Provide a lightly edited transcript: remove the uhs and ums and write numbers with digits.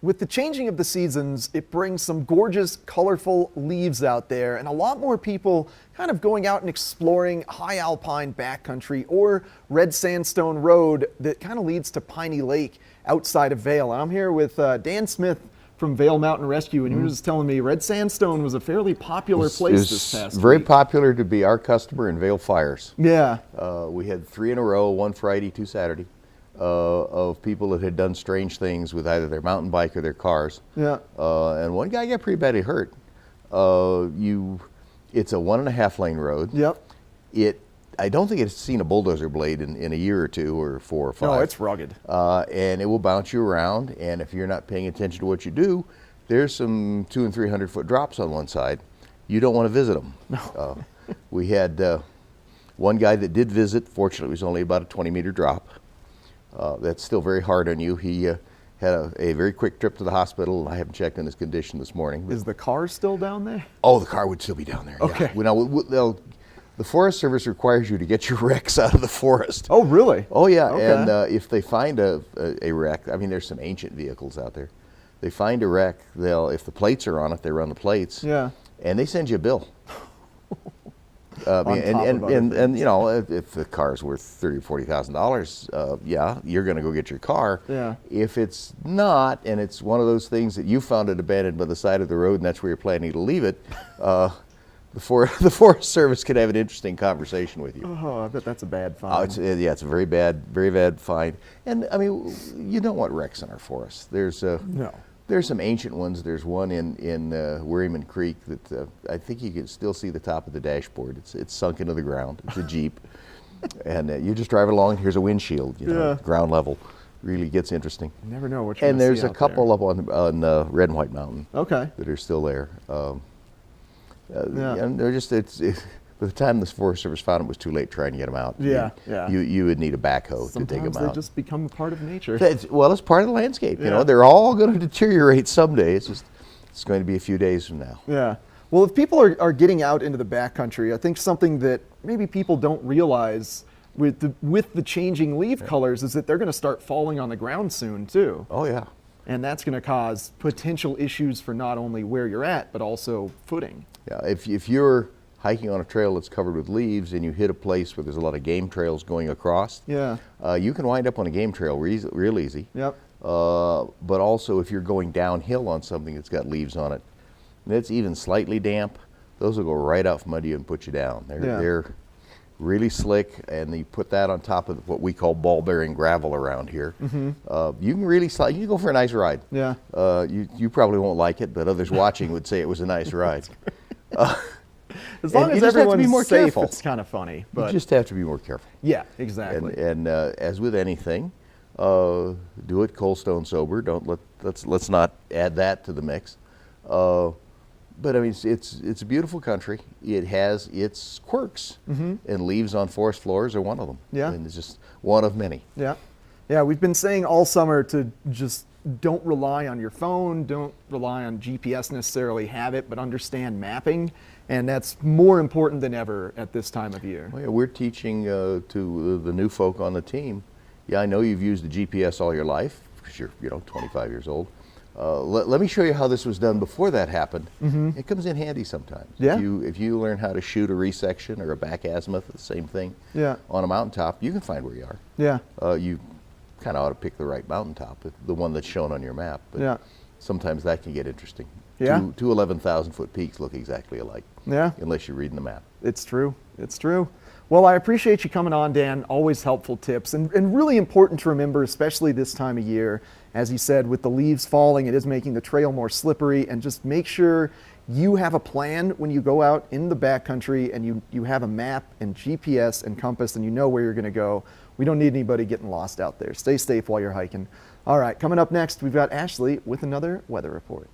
With the changing of the seasons, it brings some gorgeous, colorful leaves out there, and a lot more people kind of going out and exploring high alpine backcountry or red sandstone road that kind of leads to Piney Lake outside of Vail. I'm here with Dan Smith from Vail Mountain Rescue, and he was telling me red sandstone was a fairly popular place this past week. Very popular to be our customer in Vail Fires. Yeah. We had 3 in a row, 1 Friday, 2 Saturday, of people that had done strange things with either their mountain bike or their cars. Yeah. And one guy got pretty badly hurt. It's a 1.5 lane road. Yep. I don't think it's seen a bulldozer blade in a year or 2 or 4 or 5. No, it's rugged. And it will bounce you around, and if you're not paying attention to what you do, there's some 200 and 300 foot drops on one side. You don't want to visit them. No. We had one guy that did visit. Fortunately, it was only about a 20-meter drop. That's still very hard on you. He had a very quick trip to the hospital, and I haven't checked on his condition this morning. Is the car still down there? Oh, the car would still be down there. Okay. Yeah. The Forest Service requires you to get your wrecks out of the forest. Oh, really? Oh, yeah. Okay. And if they find a wreck, I mean, there's some ancient vehicles out there. They find a wreck, if the plates are on it, they run the plates. Yeah. And they send you a bill. And you know, if the car's worth $30,000 or $40,000, yeah, you're going to go get your car. Yeah. If it's not, and it's one of those things that you found it abandoned by the side of the road, and that's where you're planning to leave it, the Forest Service could have an interesting conversation with you. Oh, I bet that's a bad find. It's a very bad find. And I mean, you don't want wrecks in our forests. No. There's some ancient ones. There's one in Werriman Creek that I think you can still see the top of the dashboard. It's sunk into the ground. It's a Jeep. And you just drive along, and here's a windshield, ground level. Really gets interesting. You never know what you're And there's a couple up on Red and White Mountain. Okay. That are still there. Yeah. And they're just, by the time the Forest Service found them, it was too late trying to get them out. Yeah, You would need a backhoe to dig them out. Sometimes they just become a part of nature. It's part of the landscape. You know, they're all going to deteriorate someday. It's going to be a few days from now. Yeah. Well, if people are getting out into the backcountry, I think something that maybe people don't realize with the changing leaf colors is that they're going to start falling on the ground soon too. Oh yeah. And that's going to cause potential issues for not only where you're at, but also footing. Yeah, if you're hiking on a trail that's covered with leaves and you hit a place where there's a lot of game trails going across, you can wind up on a game trail real easy. Yep. But also if you're going downhill on something that's got leaves on it, and it's even slightly damp, those will go right out from under you and put you down. They're really slick, and you put that on top of what we call ball-bearing gravel around here. Mm-hmm. You can really slide. You can go for a nice ride. Yeah. You probably won't like it, but others watching would say it was a nice ride. As long as everyone's safe, it's kind of funny. But you just have to be more careful. Yeah, exactly. And as with anything, do it cold stone sober. Let's not add that to the mix. But I mean, it's a beautiful country. It has its quirks, and leaves on forest floors are one of them. Yeah. I mean, it's just one of many. Yeah. Yeah, we've been saying all summer to just don't rely on your phone, don't rely on GPS necessarily, have it, but understand mapping. And that's more important than ever at this time of year. Well, yeah, we're teaching to the new folk on the team. Yeah, I know you've used the GPS all your life because you're 25 years old. Let me show you how this was done before that happened. Mm-hmm. It comes in handy sometimes. Yeah. If you learn how to shoot a resection or a back azimuth, the same thing. Yeah. On a mountaintop, you can find where you are. Yeah. You kind of ought to pick the right mountaintop, the one that's shown on your map. But yeah. Sometimes that can get interesting. Yeah. Two 11,000-foot peaks look exactly alike. Yeah. Unless you're reading the map. It's true. It's true. Well, I appreciate you coming on, Dan. Always helpful tips and really important to remember, especially this time of year. As you said, with the leaves falling, it is making the trail more slippery, and just make sure you have a plan when you go out in the backcountry and you have a map and GPS and compass and you know where you're going to go. We don't need anybody getting lost out there. Stay safe while you're hiking. All right, coming up next, we've got Ashley with another weather report.